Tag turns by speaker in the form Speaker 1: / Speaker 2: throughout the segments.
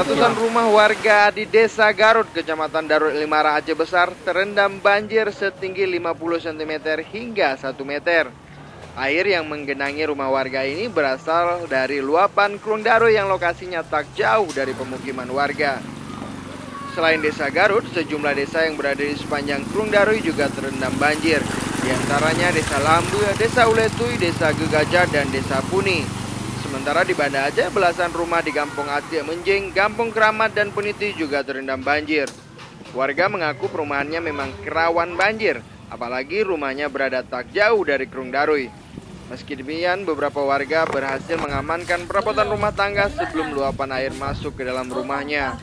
Speaker 1: Ratusan rumah warga di Desa Garut, Kecamatan Darut Limara, Aceh Besar terendam banjir setinggi 50 cm hingga 1 meter. Air yang menggenangi rumah warga ini berasal dari luapan Krung Daroy yang lokasinya tak jauh dari pemukiman warga. Selain Desa Garut, sejumlah desa yang berada di sepanjang Krung Daroy juga terendam banjir. Di antaranya Desa Lambu, Desa Uletuy, Desa Gegajah, dan Desa Puni. Sementara di Banda Aceh, belasan rumah di Kampung Aceh Menjing, Kampung Keramat, dan Puniti juga terendam banjir. Warga mengaku perumahannya memang kerawan banjir, apalagi rumahnya berada tak jauh dari Krung Daroy. Meski demikian, beberapa warga berhasil mengamankan perabotan rumah tangga sebelum luapan air masuk ke dalam rumahnya.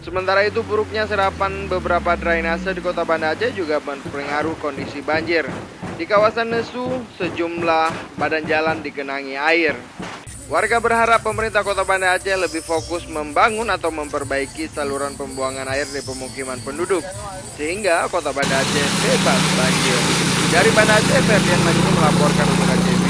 Speaker 1: Sementara itu, buruknya serapan beberapa drainase di kota Banda Aceh juga mempengaruhi kondisi banjir. Di kawasan Nesu, sejumlah badan jalan digenangi air. Warga berharap pemerintah kota Banda Aceh lebih fokus membangun atau memperbaiki saluran pembuangan air di pemukiman penduduk, sehingga kota Banda Aceh bebas banjir. Dari Banda Aceh, Ferdian Majnun melaporkan untuk Aceh.